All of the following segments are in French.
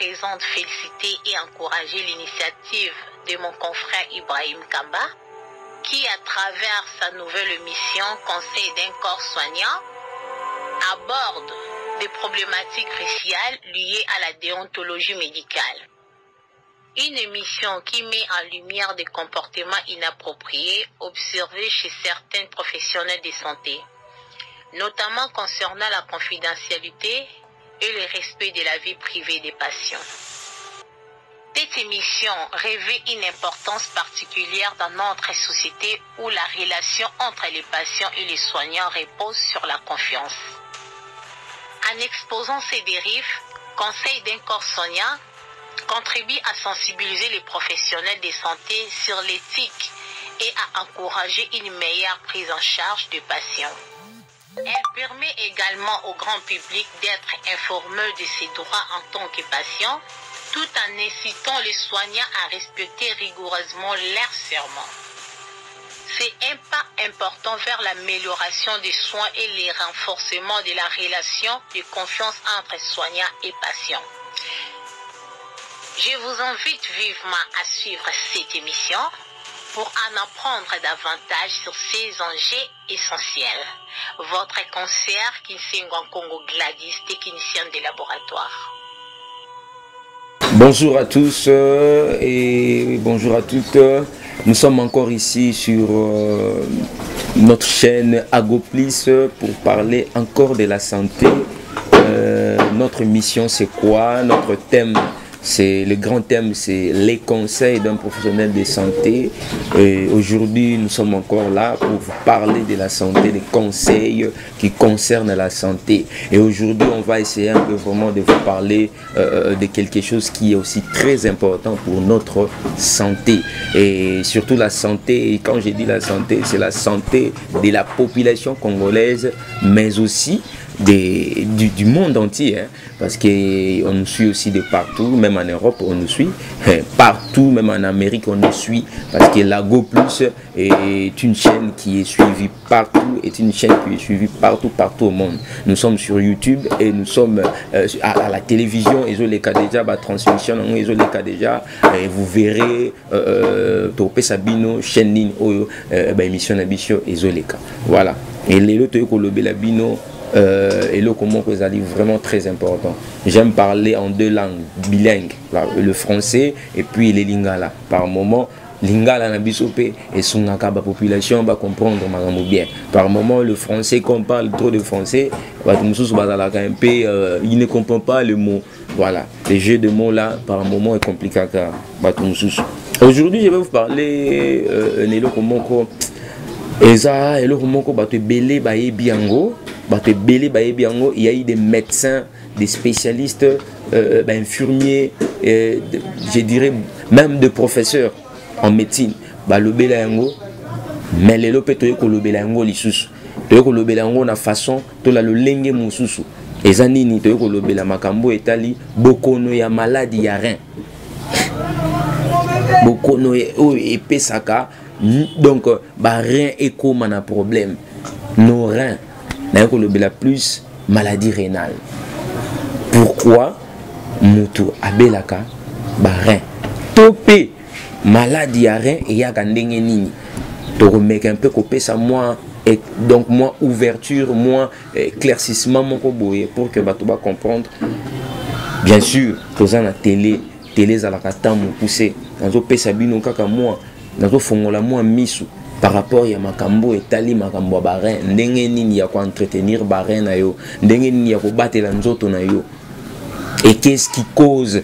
présente féliciter et encourager l'initiative de mon confrère Ibrahim Kamba, qui, à travers sa nouvelle émission Conseil d'un corps soignant, aborde des problématiques cruciales liées à la déontologie médicale. Une émission qui met en lumière des comportements inappropriés observés chez certains professionnels de santé, notamment concernant la confidentialité et le respect de la vie privée des patients. Cette émission revêt une importance particulière dans notre société où la relation entre les patients et les soignants repose sur la confiance. En exposant ces dérives, Conseil d'un corps soignant contribue à sensibiliser les professionnels de santé sur l'éthique et à encourager une meilleure prise en charge des patients. Elle permet également au grand public d'être informé de ses droits en tant que patient, tout en incitant les soignants à respecter rigoureusement leurs serments. C'est un pas important vers l'amélioration des soins et le renforcement de la relation de confiance entre soignants et patients. Je vous invite vivement à suivre cette émission pour en apprendre davantage sur ces enjeux essentiels. Votre conseillère Kinsengo Congo Gladys, technicienne de laboratoire. Bonjour à tous et bonjour à toutes. Nous sommes encore ici sur notre chaîne Agoplis pour parler encore de la santé. Notre mission c'est quoi? Notre thème, c'est le grand thème, c'est les conseils d'un professionnel de santé. Et aujourd'hui, nous sommes encore là pour vous parler de la santé, des conseils qui concernent la santé. Et aujourd'hui, on va essayer un peu vraiment de vous parler de quelque chose qui est aussi très important pour notre santé. Et surtout la santé, et quand je dis la santé, c'est la santé de la population congolaise, mais aussi du monde entier, hein, parce qu'on nous suit aussi de partout, même en Europe on nous suit, partout, même en Amérique on nous suit, parce que l'Agoplis est une chaîne qui est suivie partout, partout au monde. Nous sommes sur YouTube et nous sommes à la télévision, et les cas déjà, transmission, et vous verrez Topé Sabino, chaîne émission Nabisho et Zoleka. Voilà. Et les autres Labino. Et le comment que ça dit vraiment très important. J'aime parler en deux langues bilingues, le français et puis les lingala. Par moment, lingala na bisopé et son population va comprendre bien. Par moment, le français, quand on parle trop de français, il ne comprend pas le mot. Voilà, les jeux de mots là, par moment, est compliqué. Aujourd'hui, je vais vous parler de comment Eza et le comment que belé baé biango. Il y a eu des médecins, des spécialistes, infirmiers, je dirais même des professeurs en médecine. Mais les lopétoïs kolobelango lisusu. Toyo kolobelango na façon to la le lenge mususu. Ezanini toyo kolobela makambo etali bokono ya maladie ya rein. Bokono epesaka donc rein ekoma na problème. Nos reins la plus maladie rénale. Pourquoi Moutou abelaka rein topé maladie à rein et yaka ndenge nini to remettre un peu copé ça moins et donc moins ouverture, moins éclaircissement mon koboye pour que bato ba comprendre. Bien sûr, toza na télé à la kata mo pousser nazo pesa bino kaka moi nazo fongola moi misu par rapport à makambo etali makambo barin ndenge nini ya ko entretenir barin na yo ndenge nini ya ko batela nzoto na yo. Et qu'est-ce qui cause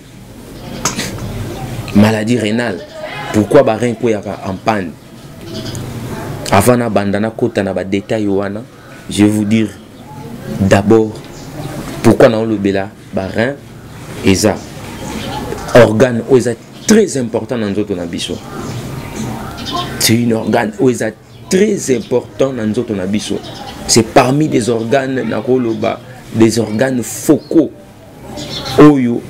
maladie rénale? Pourquoi barin ko ya en panne? Avant na bandana kota na ba détail wana, je vais vous dire d'abord pourquoi na le bela barin eza organe oza très important dans nzoto na biso. C'est un organe très important dans notre nabiso. C'est parmi des organes des organes focaux. Oyo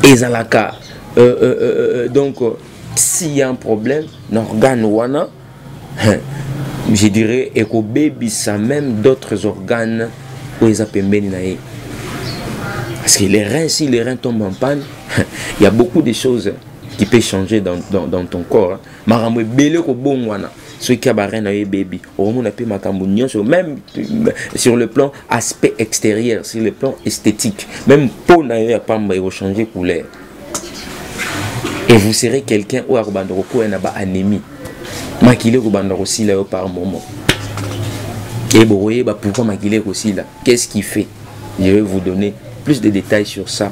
ezalaka. Donc s'il y a un problème, l'organe wana, je dirais baby ça même d'autres organes où ils appellent. Parce que les reins, si les reins tombent en panne, il y a beaucoup de choses qui peuvent changer dans ton corps. Ceux qui ont un bébé, même sur le plan aspect extérieur, sur le plan esthétique, même pour n'a pas changer couleur. Et vous serez quelqu'un où a anémie. Maquiller aussi là par moment. Et vous voyez pourquoi maquiller aussi là. Qu'est-ce qu'il fait? Je vais vous donner plus de détails sur ça.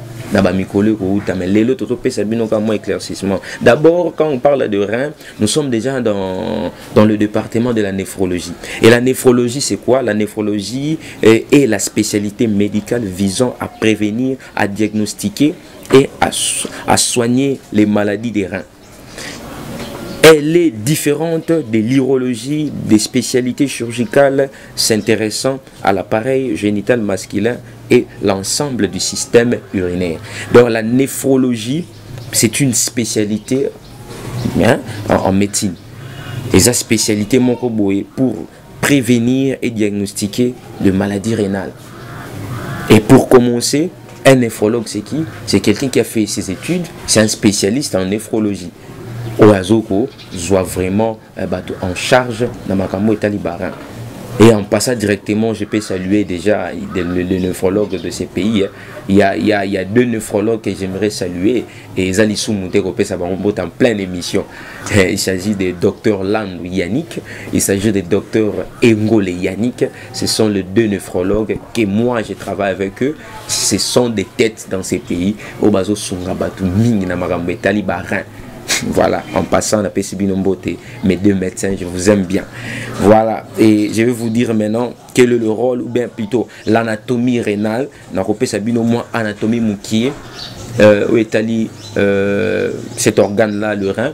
D'abord, quand on parle de reins, nous sommes déjà dans le département de la néphrologie. Et la néphrologie, c'est quoi? La néphrologie est la spécialité médicale visant à prévenir, à diagnostiquer et à soigner les maladies des reins. Elle est différente de l'urologie, des spécialités chirurgicales s'intéressant à l'appareil génital masculin et l'ensemble du système urinaire. Donc la néphrologie, c'est une spécialité en médecine. Et sa spécialité pour prévenir et diagnostiquer de maladies rénales. Et pour commencer, un néphrologue, c'est qui? C'est quelqu'un qui a fait ses études, c'est un spécialiste en néphrologie. Oazoko soit vraiment en charge dans ma camo et Barin. Et en passant directement, je peux saluer déjà les néphrologues de ces pays. Il y a deux néphrologues que j'aimerais saluer. Et Zalissou Moutéropé Sabarombo en pleine émission. Il s'agit des docteurs Landou Yannick. Il s'agit des docteurs Engole Yannick. Ce sont les deux néphrologues que moi je travaille avec eux. Ce sont des têtes dans ces pays. Obazo Sungabatu Ming Namarambo et Barin. Voilà, en passant la PCB mes deux médecins, je vous aime bien. Voilà, et je vais vous dire maintenant quel est le rôle, ou bien plutôt l'anatomie rénale. Dans le PCB, moins anatomie moukier, où est allé cet organe-là, le rein.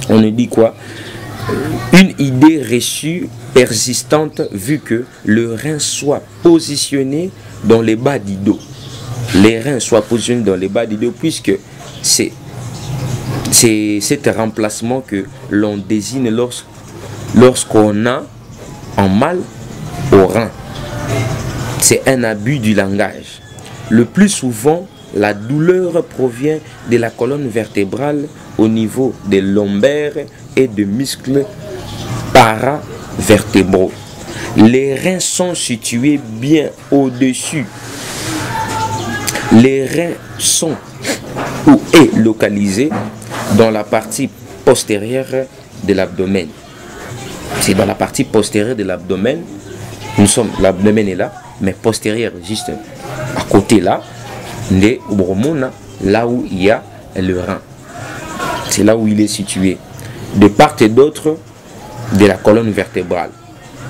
On nous dit quoi? Une idée reçue persistante, vu que le rein soit positionné dans les bas du dos. Les reins soient positionnés dans les bas du dos, puisque c'est cet remplacement que l'on désigne lorsqu'on a un mal au rein. C'est un abus du langage. Le plus souvent, la douleur provient de la colonne vertébrale au niveau des lombaires et des muscles paravertébraux. Les reins sont situés bien au-dessus. Les reins sont ou est localisé dans la partie postérieure de l'abdomen. C'est dans la partie postérieure de l'abdomen. L'abdomen est là, mais postérieur, juste à côté là, là où il y a le rein. C'est là où il est situé. De part et d'autre de la colonne vertébrale.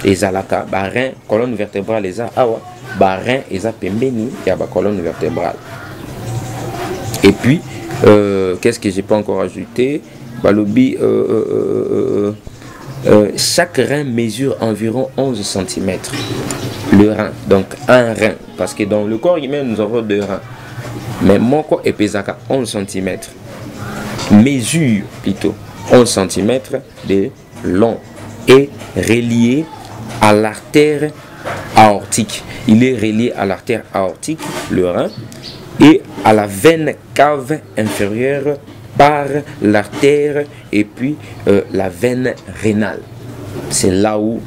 Et zalaka, rein, colonne vertébrale, et ça, awa, rein, et ça, pembeni, il y a la colonne vertébrale. Et puis, qu'est-ce que j'ai pas encore ajouté? Balobi, chaque rein mesure environ 11 cm. Le rein, donc un rein. Parce que dans le corps humain, nous avons deux reins. Mais mon corps est pesé à 11 cm. Mesure plutôt 11 cm de long et relié à l'artère aortique. Il est relié à l'artère aortique, le rein, et à la veine cave inférieure par l'artère et puis la veine rénale. C'est là où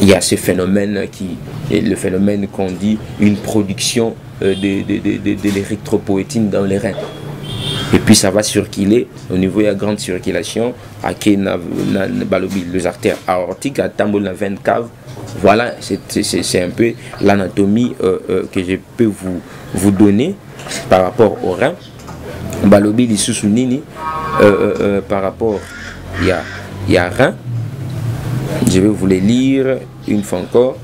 il y a ce phénomène qui est le phénomène qu'on dit une production de l'érythropoïétine dans les reins. Et puis ça va circuler au niveau de la grande circulation à les artères aortiques, à Tambo la veine cave. Voilà, c'est un peu l'anatomie que je peux vous donner par rapport au rein. Balobi li Sousounini par rapport il y a rein. Je vais vous les lire une fois encore.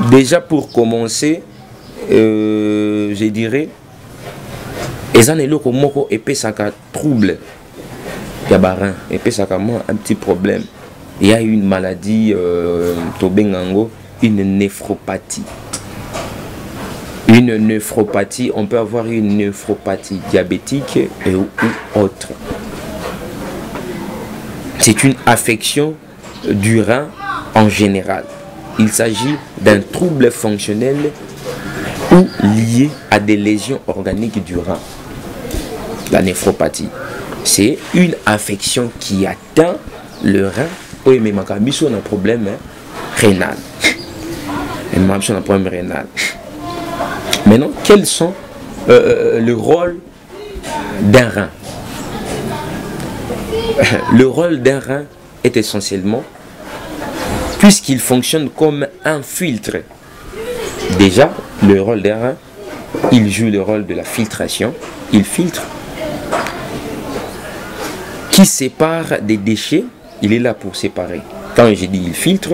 Déjà pour commencer, je dirais et puis ça a trouble. Il y a rein et puis ça a un petit problème. Il y a une maladie, une néphropathie. Une néphropathie, on peut avoir une néphropathie diabétique ou autre. C'est une affection du rein en général. Il s'agit d'un trouble fonctionnel ou liées à des lésions organiques du rein. La néphropathie, c'est une affection qui atteint le rein. Oui, mais ma on a un problème rénal. On a un problème rénal. Maintenant, quels sont le rôle d'un rein? Le rôle d'un rein est essentiellement, puisqu'il fonctionne comme un filtre. Déjà, le rôle d'un rein, il joue le rôle de la filtration. Il filtre, qui sépare des déchets. Il est là pour séparer. Quand je dis il filtre,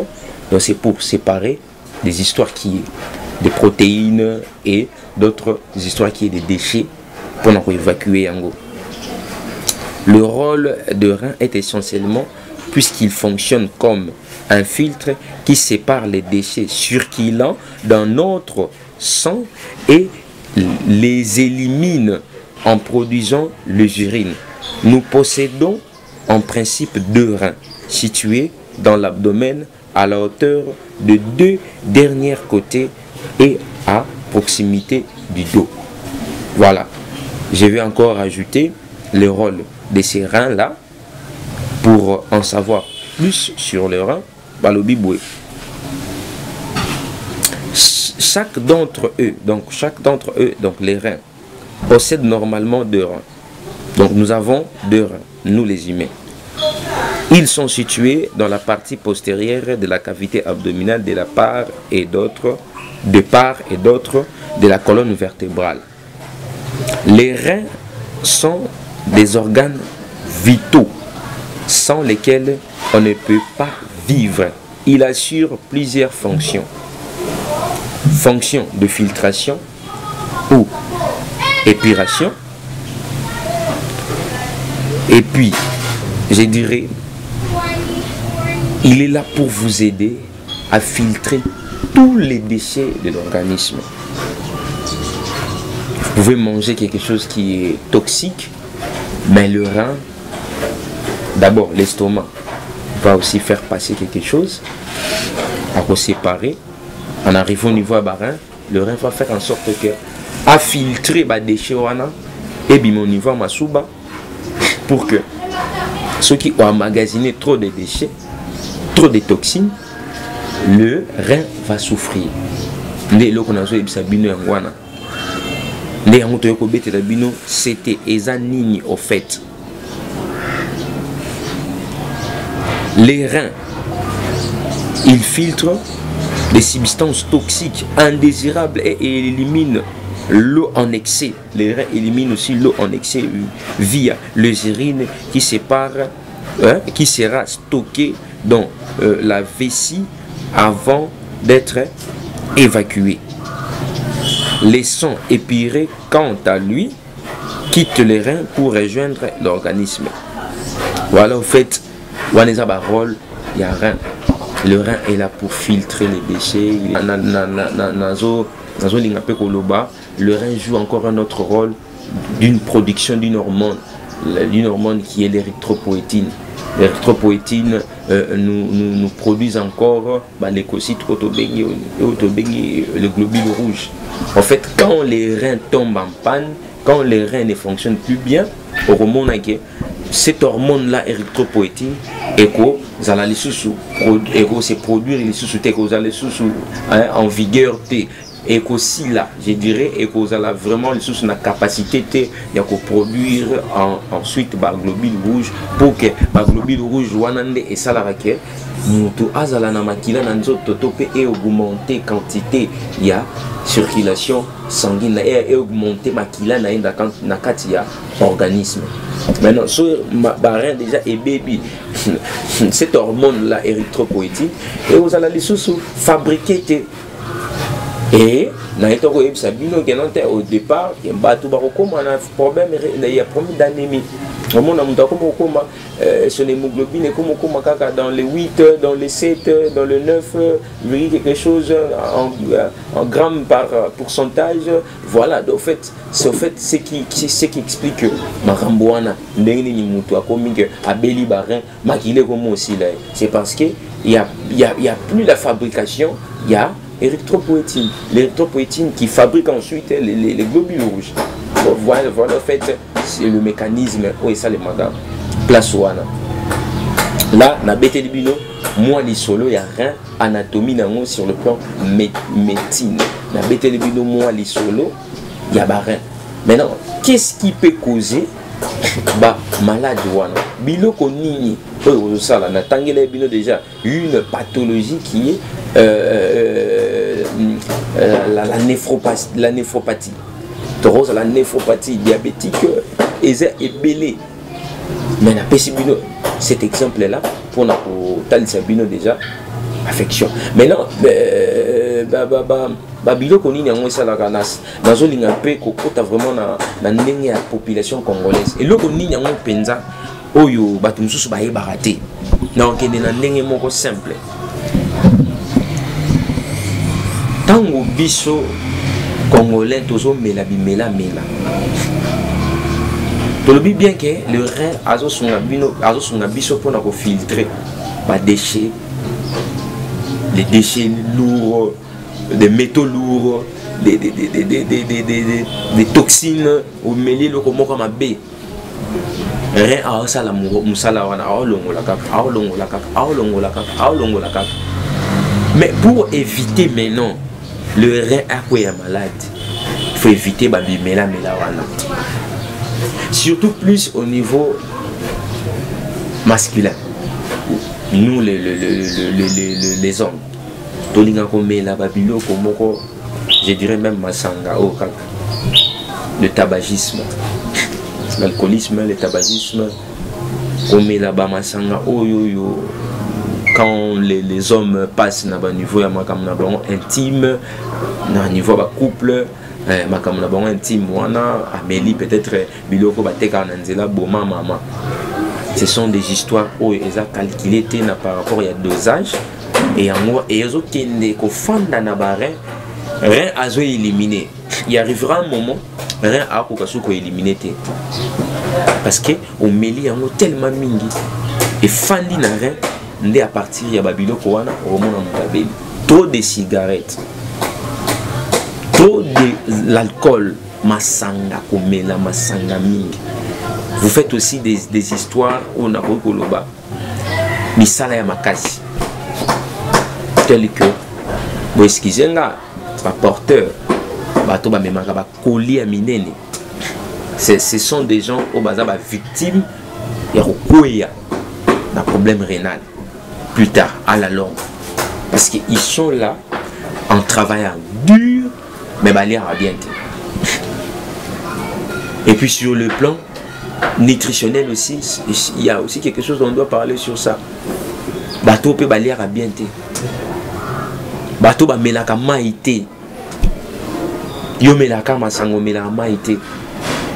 donc c'est pour séparer des histoires qui des protéines et d'autres histoires qui est des déchets pour évacuer en gros. Le rôle de rein est essentiellement, puisqu'il fonctionne comme un filtre qui sépare les déchets circulant dans notre sang et les élimine en produisant les urines. Nous possédons en principe 2 reins situés dans l'abdomen à la hauteur de 2 derniers côtés et à proximité du dos. Voilà. Je vais encore ajouter le rôle de ces reins-là pour en savoir plus sur le rein. Chaque d'entre eux, donc les reins, possède normalement 2 reins. Donc nous avons 2 reins, nous les humains. Ils sont situés dans la partie postérieure de la cavité abdominale de part et d'autre de la colonne vertébrale. Les reins sont des organes vitaux sans lesquels on ne peut pas vivre. Il assure plusieurs fonctions. Fonction de filtration ou épuration. Et puis, je dirais, il est là pour vous aider à filtrer tous les déchets de l'organisme. Vous pouvez manger quelque chose qui est toxique, mais le rein, d'abord l'estomac, va aussi faire passer quelque chose, à séparer. En arrivant au niveau à rein, le rein va faire en sorte que à filtrer les déchets et bien au niveau à Masuba pour que ceux qui ont emmagasiné trop de déchets, trop de toxines, le rein va souffrir. C'était exanini au fait. Les reins, ils filtrent des substances toxiques indésirables et éliminent l'eau en excès. Les reins éliminent aussi l'eau en excès via les urines qui qui sera stockée dans la vessie avant d'être évacuée. Les sangs épirés, quant à lui, quittent les reins pour rejoindre l'organisme. Voilà, au fait, il y a un rôle, il y a un rein. Le rein est là pour filtrer les déchets. Le rein joue encore un autre rôle d'une production d'une hormone qui est l'érythropoïétine. L'érythropoïétine nous produit encore l'écocyte le globule rouge. En fait, quand les reins tombent en panne, quand les reins ne fonctionnent plus bien, cette hormone-là, érythropoïétine, se produire en vigueur. Et qu'aussi là, je dirais, et qu'on a vraiment la capacité de produire ensuite le globule rouge pour que le globule rouge et ça la raquette. Nous azala na makila na nzoto topé et augmenter quantité ya circulation sanguine et augmenter makila na katia organisme. Maintenant sur barin déjà et baby cette hormone là érythropoïétine et vous allez sous fabriquer et au départ, il y a un problème d'anémie. Son hémoglobine est comme dans les 8, dans les 7, dans le 9, quelque chose en grammes par pourcentage. Voilà, en fait, c'est ce qui explique que c'est parce qu'il n'y a plus la fabrication, il y a érythropoïétine. L'érythropoïétine qui fabrique ensuite les globules rouges. Voilà, en fait, c'est le mécanisme. Oui, ça, les mandats. Place ouana. Là, na Betelibino, moi, les solos, il n'y a rien anatomie sur le plan médecine. Na Betelibino, moi, les solos, il n'y a rien. Maintenant, qu'est-ce qui peut causer maladie ouana? Bilo konini. Ça, là, na déjà une pathologie qui est la néphropathie. La néphropathie diabétique est belée. Mais na pesibino cet exemple là pour na talisabino déjà affection. Maintenant bilo konini yango ça la canas dans olinga pe kokota vraiment na ndenge ya population congolaise et loko nini yango penza oyo bato mususu baye baraté na okende na ndenge moko simple tango biso congolais tozo mela bimela mela. Tolobi bien que le rein azo sunga biso pour na filtrer les déchets lourds, des métaux lourds, des toxines au mêlé le comme comme B. Rein a ça la musala wana longo la. Mais pour éviter maintenant le rein à quoi est malade, il faut éviter babimela wana. Surtout plus au niveau masculin. Nous les hommes. Je dirais même masanga, le tabagisme, l'alcoolisme, le tabagisme. Quand les hommes passent à un niveau intime, à un niveau couple. Intime, Amélie peut-être biloko bateka nanzela boma maman. Ce sont des histoires où ils ont calculé par rapport à dosage et en moi et ils ont kende ko fanda na bare rien a éliminé. Il arrivera un moment rien a ko éliminer parce que au meli yango tellement mingi et fandi na rien ndé à partir ya babiloko wana au mona mutabe trop de cigarettes. Trop de l'alcool, masanga komela masanga mingi. Vous faites aussi des histoires où on a beaucoup de bas. Misala ya makasi. Tel que, bon excusez-moi, pas porteur, bato ba memaka ba colis à minene. Ce sont des gens au bazar ba victimes ya kokoya d'un problème rénal plus tard à la longue. Parce qu'ils sont là en travaillant dur. Mais balière a bien été. Et puis sur le plan nutritionnel aussi, il y a aussi quelque chose dont on doit parler sur ça. Bateau peut balière a bien été. Bateau ba melaka maïté. Yo melaka masango melaka maïté.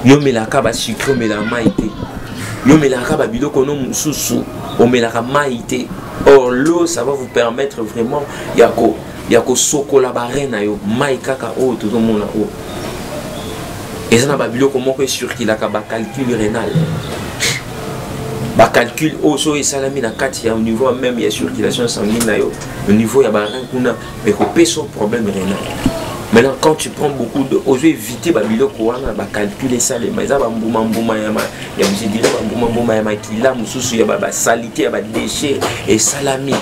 Yo melaka ba sucre melaka maïté. Yo melaka ba biloko no mususu o melaka maïté. Or l'eau ça va vous permettre vraiment yako sokola barena yo maikaka o tout le monde o et ça na babilo comment que sur qui la ka calcul rénal ba calcul o so et salami na kati au niveau même il y a circulation sanguine na yo au niveau ya barin kuna mais ko peso problème rénal. Maintenant quand tu prends beaucoup de oser éviter babilo ko wana ba calculer ça les mais ça ba mbuma ya je dirais ba mbuma ya makila mususu ya ba salité ya ba déchets et salami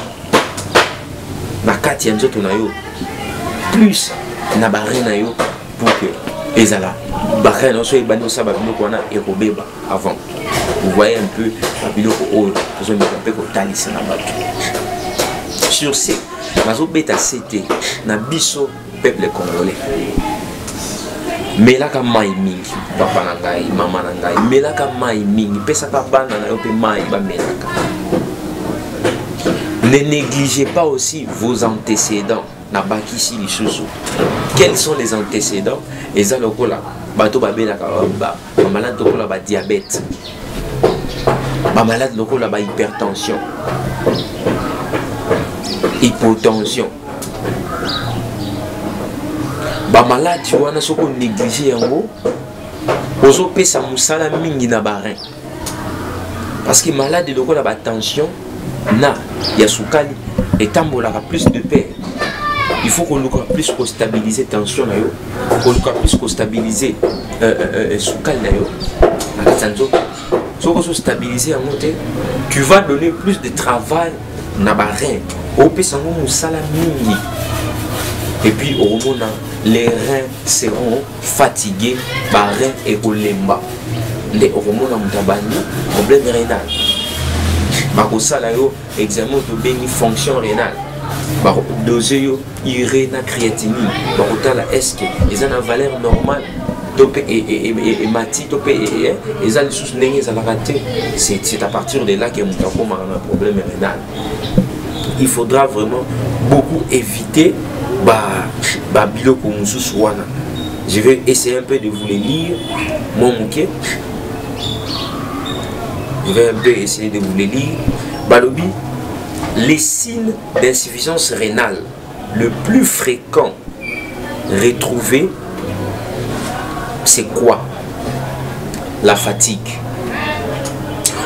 na kati ya nzoto na yo plus na barre na yo pour que ezala barre na so ebano sa ba biloko wana ekobeba avant. Vous voyez un peu ba biloko oyo zo mettre un peu ko talisa na bato. Sur ce nazo beta c'était na biso peuple congolais. Melaka mai mingi papa na ngai mama na ngai melaka mai mingi pesa ka bana na yo pe mai ba melaka. Ne négligez pas aussi vos antécédents. Nabakisi lisusu. Quels sont les antécédents? Eza lokola bato babela ka ba malade lokola ba diabète. Ba malade lokola ba hypertension. Hypotension. Ba malade wana soko négliger yango. Ozo pesa musala mingi na barin. Parce que malade lokola ba tension na yasukali etambolaka plus de paix. il faut qu'on plus stabiliser tension na yo, qu'on plus stabiliser soukal na yo, na katsanzo. So qu'on stabiliser en monté, tu vas donner plus de travail na barin. Au pesango musala mingi. Et puis au moment les reins seront fatigués, barin et olemba. Les hormones mutabani, problème rénal. Bakosala yo examen de béni fonction rénale. Bako doser yo urée na créatinine. Bakotala est-ce que ils ont une valeur normale topé et mati topé et ils ont les sous ndenge za la raté. C'est à partir de là que mutako ma un problème rénal. Il faudra vraiment beaucoup éviter biloko mususu wana. Je vais essayer un peu de vous les lire. Mon mouké. Je vais un peu essayer de vous les lire. Balobi, les signes d'insuffisance rénale le plus fréquent retrouvé, c'est quoi? La fatigue.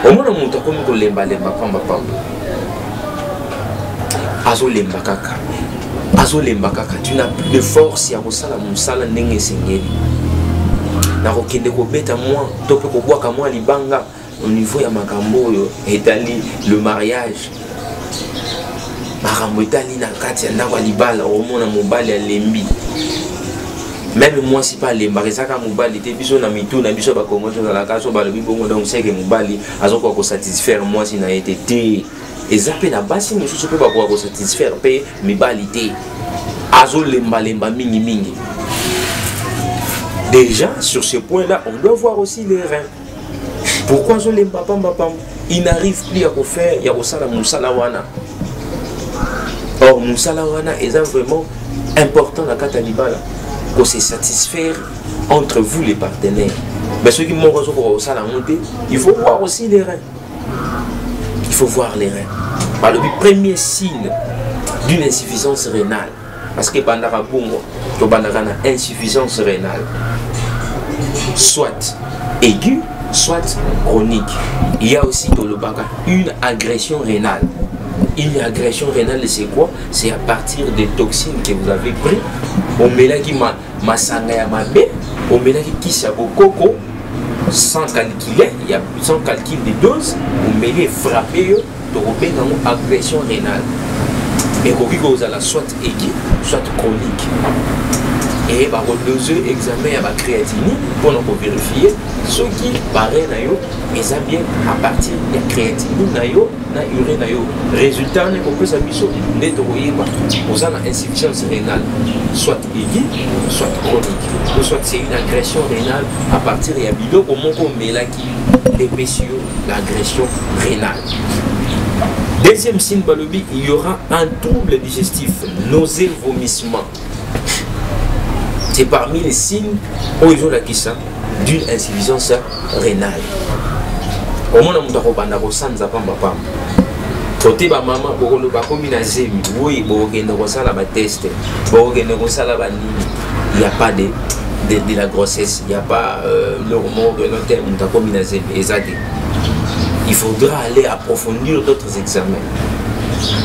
Au moins, on a comme lemba pamba pamba. Azo lemba kaka. Azo lemba kaka. Tu n'as plus de force ya kosala musala ndenge sengeli. Na kokende ko beta moi, tope ko bwaka moi libanga. Au niveau ya makambo yo etali le mariage makambo etali na kati ya ndako libala omona mobali ya lembi même moi si pas lemba resaka mobali te biso na mitu na biso ba kongo za la kaso ba lobi bongo donc c'est que mobali azoko ko satisfaire moi si na été te ezape na basi mususu pe ba ko satisfaire pe mibali te azo lemba mingi mingi. Déjà sur ce point là on doit voir aussi les reins. Pourquoi je l'aime pas? Il n'arrive plus à faire Yarosala Moussala Wana. Or, Moussala Wana est vraiment important dans Katalibala pour se satisfaire entre vous les partenaires. Mais ceux qui m'ont reçu pour ça la montée, il faut voir aussi les reins. Il faut voir les reins. Bah, le premier signe d'une insuffisance rénale, parce que pendant une insuffisance rénale, soit aiguë, soit chronique. Il y a aussi une agression rénale. Une agression rénale, c'est quoi? C'est à partir des toxines que vous avez pris. On met là qui m'a sangaya ma bé, on met là qui s'abo coco, sans calculer, il y a sans calcul de doses, on met les frappés, tu une agression rénale. Et vous avez soit aiguë, soit chronique. Et par le deuxième examen à la créatinine pour nous vérifier ce qui paraît ils ont bien à partir de la créatinine na urée na yo. Résultat on peut s'amuser nettoyer vous avez une insuffisance rénale soit aiguë soit chronique ou soit c'est une agression rénale à partir de la biloko moko mela qui épaissir l'agression rénale. Deuxième signe balobi, il y aura un trouble digestif, nausée, vomissement. C'est parmi les signes d'une insuffisance rénale. Au moins, on a côté ba maman bokolo ba komi na zemi oui bokende ko sala ba test bokende ko sala ba nini. Il n'y a pas de la grossesse, il n'y a pas l'hormone de l'hôtel on a komi na zemi ezade. Il faudra aller approfondir d'autres examens.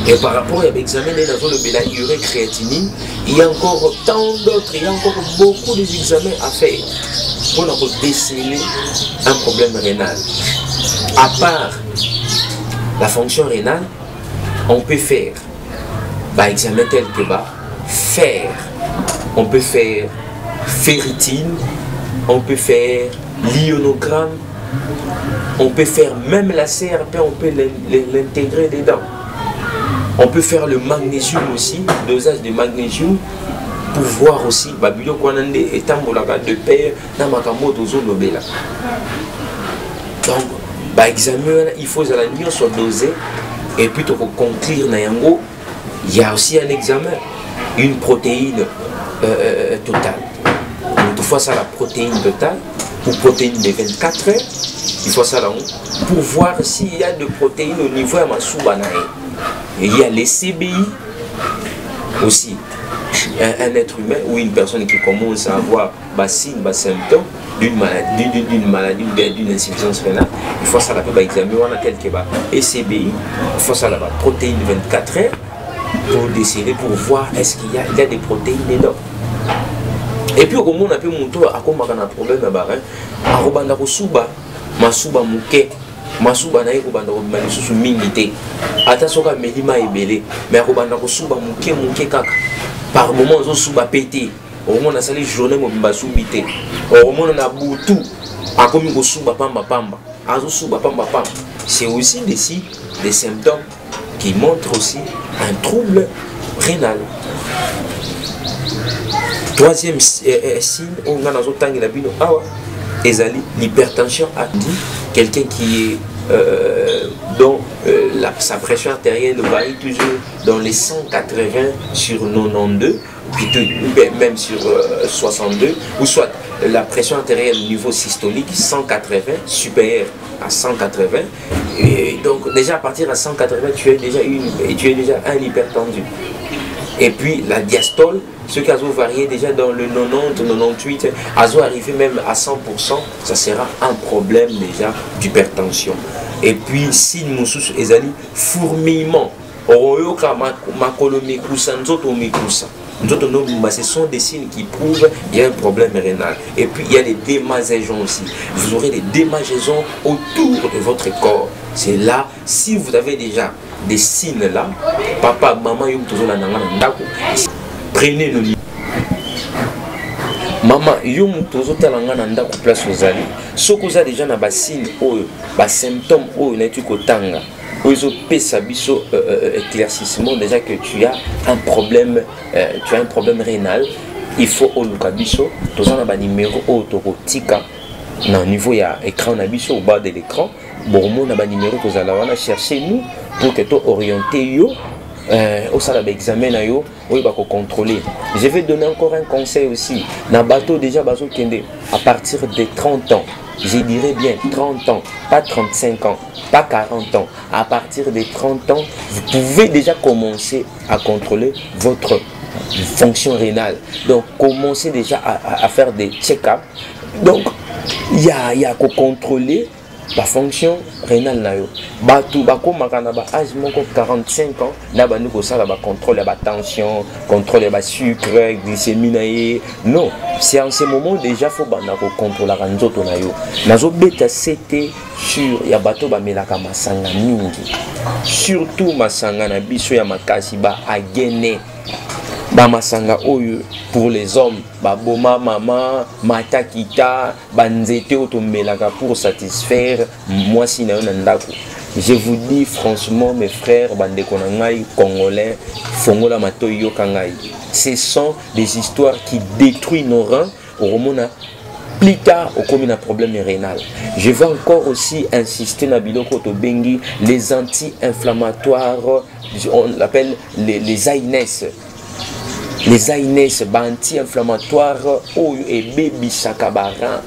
Et par rapport à l'examen de la urée créatinine, il y a encore tant d'autres, il y a encore beaucoup d'examens à faire pour déceler un problème rénal. À part la fonction rénale, on peut faire examen tel que fer, on peut faire ferritine, on peut faire l'ionogramme, on peut faire même la CRP, on peut l'intégrer dedans. On peut faire le magnésium aussi, dosage de magnésium, pour voir aussi, babilo kwanande étant de pair dans ma camote aux zones nobela. Donc, examen, il faut que la nuit soit dosée, et puis pour conclure, il y a aussi un examen, une protéine totale. Toutefois, ça la protéine totale, ou protéine de 24 heures, il faut ça là, pour voir s'il y a de protéines au niveau de ma soubanaï. Et il y a les CBI aussi. Un être humain ou une personne qui commence à avoir des signes, des symptômes d'une maladie ou d'une insuffisance rénale, il faut ça la examiner tel que et CBI, il faut ça la protéine 24 heures pour décider, pour voir est-ce qu'il y a des protéines dedans. Et puis au moment un peu mon tour à comment on a un problème là-bas, à rebanda kosuba, masuba muke, masuba na yeko banda kobima lisusu mingi te. Ata soka melima ebele, mais rebanda kosuba muke kaka. Par moment on suba pété. Au moment on a sali journée mobimba subité. Au moment on a boutou, à comme kosuba pamba pamba. Azo suba pamba pamba. C'est aussi des symptômes qui montrent aussi un trouble rénal. Troisième signe, on a l'hypertension active, quelqu'un qui est dont sa pression artérielle varie toujours dans les 180 sur 92, même sur 62, ou soit la pression artérielle au niveau systolique 180 supérieur à 180, et donc déjà à partir de 180 tu es déjà un hypertendu. Et puis la diastole, ceux qui ont varié déjà dans le 90, 98, ont arrivé même à 100%, ça sera un problème déjà d'hypertension. Et puis signe moussous ezali fourmillement. Ce sont des signes qui prouvent qu'il y a un problème rénal. Et puis il y a des démangeaisons aussi. Vous aurez des démangeaisons autour de votre corps. C'est là, si vous avez déjà des signes là, papa, maman, prenez le lit. Maman, yum tozo talanga nanda ko place aux alliés. Ce que vous avez déjà na ba signe ou ba symptômes ou na tu kotanga. Ozo pesa biso éclaircissement déjà que tu as un problème rénal. Il faut au lukabiso tozo na ba numéro au tokotika na niveau ya écran na biso au bas de l'écran. Bon, on a ba numéro que vous allez chercher nous pour que tu orientes yo au salon d'examen na yo oui ba ko contrôler. Je vais donner encore un conseil aussi. Na bateau déjà bazo kende à partir de 30 ans. Je dirais bien 30 ans, pas 35 ans, pas 40 ans. À partir de 30 ans, vous pouvez déjà commencer à contrôler votre fonction rénale. Donc commencez déjà à faire des check-up. Donc il y a qu'à contrôler la fonction rénale na yo. Batu bako makana ba âge moko 45 ans na ba nuko sala ba contrôle la tension, contrôle ba sucre, glycémie na ye. Non, c'est en ce moment déjà faut bana ko contrôler la nzoto na yo. Nazo beta c'était sur ya bato ba melaka masanga mingi. Surtout masanga na biso ya makasi ba agene. Ba masanga oyo pour les hommes, ba boma mama, mata kita, banzete otomelaka pour satisfaire moi si na ndako. Je vous dis franchement mes frères bandeko na ngai congolais, fongola matoyo kangai. Ce sont des histoires qui détruisent nos reins au romona. Plus tard, au commun un problème rénal. Je vais encore aussi insister na biloko to bengi les anti-inflammatoires, on l'appelle les AINES. Les AINES, anti-inflammatoires, et baby sakabaran.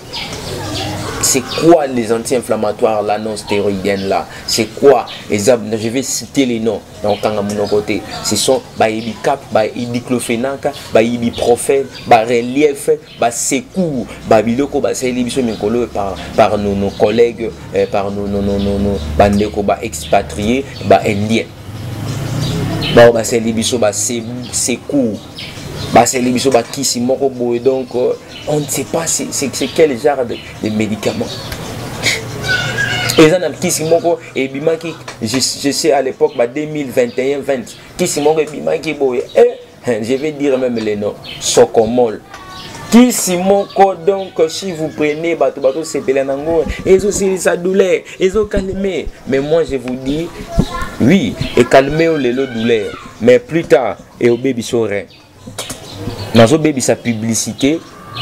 C'est quoi les anti-inflammatoires là, non stéroïdiennes là? C'est quoi? Je vais citer les noms. Donc, côté, ce sont Ibicap, Ibiclofenac, Ibuprofène, Relief, Secours, Biloko, par nos collègues, par nos bandeko expatriés, indiens. C'est libiso, c'est court. C'est libiso, qui moko boy. Donc, on ne sait pas c'est quel genre de médicaments. Et ça, et bimaki, je sais à l'époque, 2021-20, qui si moko bimaki boy. Je vais dire même les noms. Socomol. Qui si moko, donc, si vous prenez bateau c'est pelanango, ils ont sa douleur, ils ont calmé. Mais moi, je vous dis, oui, et calmer les douleurs. Mais plus tard, et au baby sorin. Nazo baby sa publicité,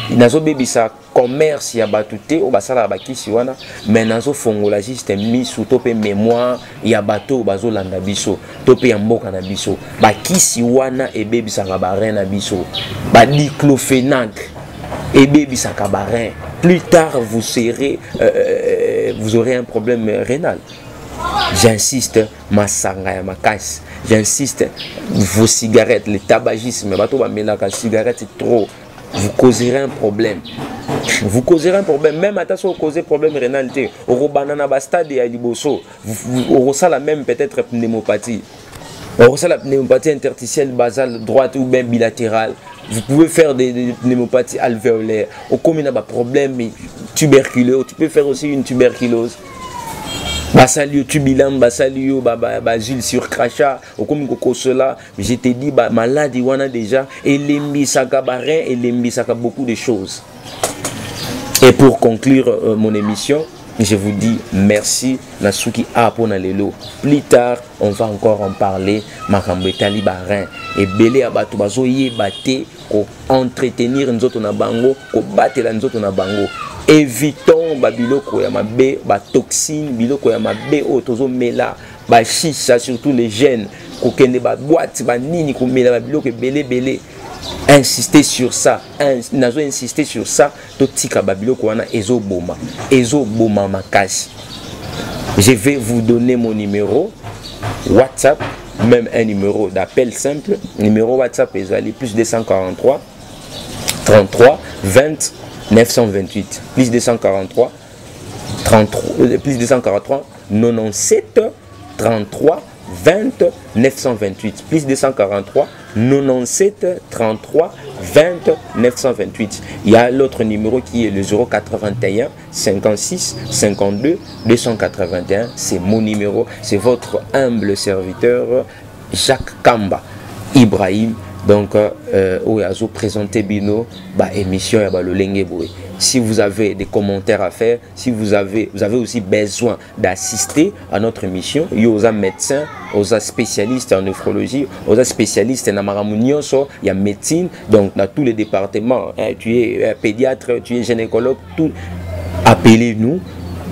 nazo baby sa commerce ya batute au basala bakisi wana, mais nazo fongola juste mis sous topé mémoire ya bateau bazo landa biso, topé ya mboka na biso. Bakisi wana et baby sa kabarin na biso. Ba diclofenac et baby sa kabarin. Plus tard vous serez vous aurez un problème rénal. J'insiste, masanga ya makasi. J'insiste, vos cigarettes, le tabagisme, la cigarette c'est trop. Vous causerez un problème. Vous causerez un problème. Même à vous causez problème rénalité. Au banana bastade et à liboso. Vous aurez la même peut-être pneumopathie. Alors ça, la pneumopathie interstitielle basale droite ou bien bilatérale. Vous pouvez faire des pneumopathies alvéolaires. Au comme il y a des problèmes tuberculeux, tu peux faire aussi une tuberculose. Basalio tubilam, basalio, basil sur crachat, au comme cela, je t'ai dit, maladie, on a déjà, et l'embisaka barin, et l'embisaka beaucoup de choses. Et pour conclure mon émission, je vous dis merci. Nasuki Apona Lelo. Plus tard, on va encore en parler. Makambetali Barin. Et Belé Abatou Bazo Yebate. Ko entretenir nous autres na bango. Ko battre la nous autres na bango. Évitons Babiloko Yamabe. Ba toxine. Biloko Yamabe. Otozo Mela. Ba chicha. Surtout les jeunes. Ko kende ba boîte. Ba nini. Ko Mela. Babiloko Belé. Insister sur ça, nazo insister sur ça, totika babilo kwana ezo boma makasi. Je vais vous donner mon numéro WhatsApp, même un numéro d'appel simple, numéro WhatsApp est plus 243 33 20 928 plus 243 97 33 20 928 plus 243 97 33 20 928. Il y a l'autre numéro qui est le 081 56 52 281. C'est mon numéro. C'est votre humble serviteur Jacques Kamba Ibrahim. Donc, Oyazo présenté Bino, émission le Lengeboué. Si vous avez des commentaires à faire, si vous avez aussi besoin d'assister à notre émission, il y a médecins, il y a spécialistes en néphrologie, il y a spécialistes en amaramounion, il y a médecine, donc dans tous les départements, tu es pédiatre, tu es gynécologue, tout, appelez-nous.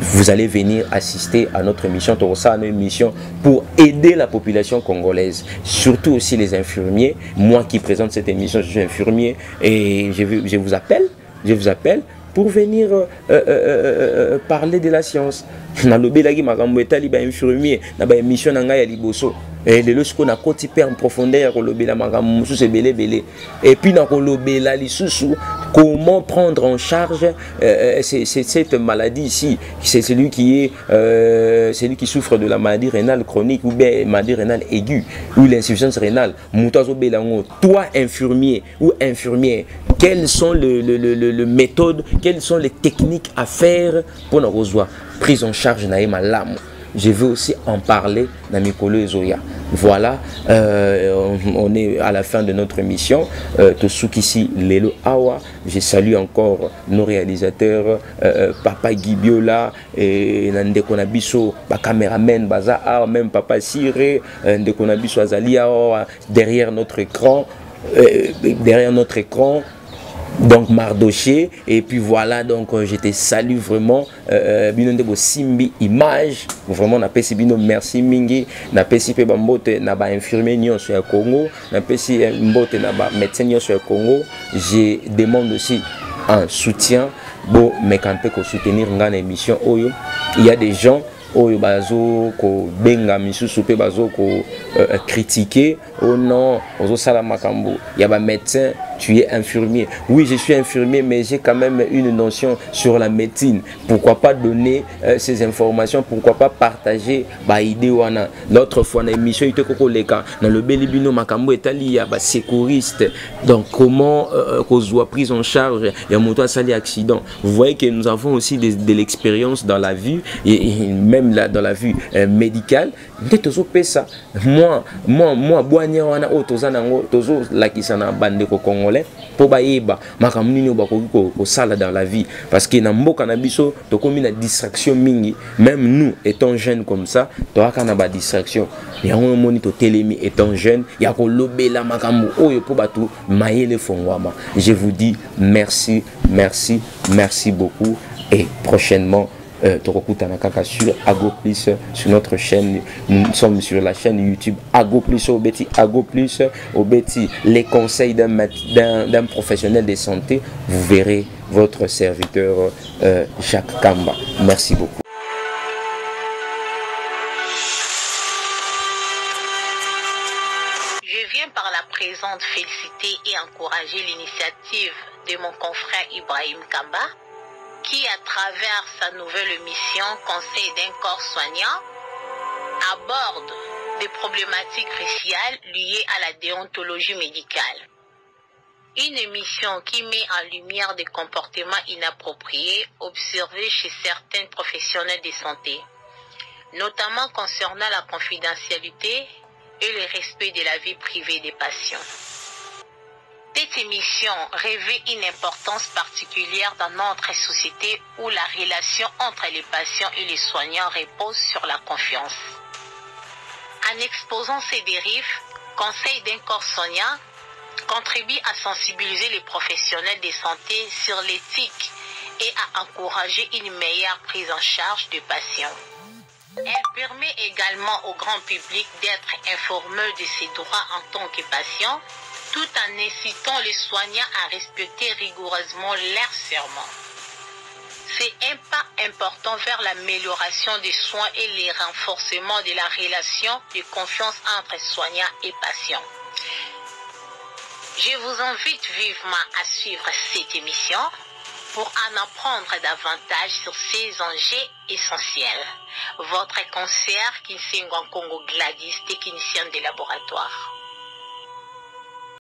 Vous allez venir assister à notre émission, une émission pour aider la population congolaise, surtout aussi les infirmiers. Moi qui présente cette émission, je suis infirmier et je vous appelle pour venir parler de la science. Et le lorsqu'on a côté en profondeur et puis comment prendre en charge cette maladie ici. C'est celui qui souffre de la maladie rénale chronique ou bien maladie rénale aiguë ou l'insuffisance rénale. Toi infirmier ou infirmière, quelles sont les méthodes, quelles sont les techniques à faire pour nous recevoir prise en charge naïma l'âme. Je veux aussi en parler dans mes collègues Zoya. Voilà, on est à la fin de notre émission. Tosukisi Lelo Awa. Je salue encore nos réalisateurs, Papa Gibiola et Ndekonabiso, caméraman Baza, même Papa Siré, Ndekonabiso Azalia derrière notre écran. Donc Mardoché, et puis voilà, donc je te salue vraiment. Binondebo Simbi image, vraiment na pesi bino merci mingi, na pesi pe bambote na ba infirmier nyonso ya Congo, na pesi mbote na ba médecin nyonso ya Congo. Je demande aussi un soutien, bon mekampe ko soutenir ngana émission oyo. Il y a des gens oyo bazo ko benga misusu pe bazo ko critiquer, oh non ozo sala makambo ya ba médecin. Tu es infirmier. Oui, je suis infirmier, mais j'ai quand même une notion sur la médecine. Pourquoi pas donner ces informations? Pourquoi pas partager l'autre fois, dans l'émission, il dans le Belibino Makambo Italie, il sécuriste. Donc, comment qu'on soit prise en charge? Il y a un sali accident. Vous voyez que nous avons aussi de l'expérience dans la vie, et même là, dans la vie médicale. Moi, pour baïba makamuni ko sala dans la vie parce que na mboka na biso to komi na distraction mingi, même nous étant jeunes comme ça to akana ba distraction ya on moni to telemi étant jeune ya ko lobela makambo oyo po batu mayele fongwama. Je vous dis merci beaucoup et prochainement sur AgoPlus, sur notre chaîne. Nous sommes sur la chaîne YouTube AgoPlus, au Betty, les conseils d'un professionnel de santé. Vous verrez votre serviteur Jacques Kamba. Merci beaucoup. Je viens par la présente féliciter et encourager l'initiative de mon confrère Ibrahim Kamba, qui, à travers sa nouvelle émission Conseil d'un corps soignant, aborde des problématiques cruciales liées à la déontologie médicale. Une émission qui met en lumière des comportements inappropriés observés chez certains professionnels de santé, notamment concernant la confidentialité et le respect de la vie privée des patients. Cette émission revêt une importance particulière dans notre société où la relation entre les patients et les soignants repose sur la confiance. En exposant ces dérives, Conseil d'un corps soignant contribue à sensibiliser les professionnels de santé sur l'éthique et à encourager une meilleure prise en charge des patients. Elle permet également au grand public d'être informé de ses droits en tant que patient, tout en incitant les soignants à respecter rigoureusement leurs serments. C'est un pas important vers l'amélioration des soins et le renforcement de la relation de confiance entre soignants et patients. Je vous invite vivement à suivre cette émission pour en apprendre davantage sur ces enjeux essentiels. Votre conseillère Kinsengo Congo Gladys, technicienne de laboratoire.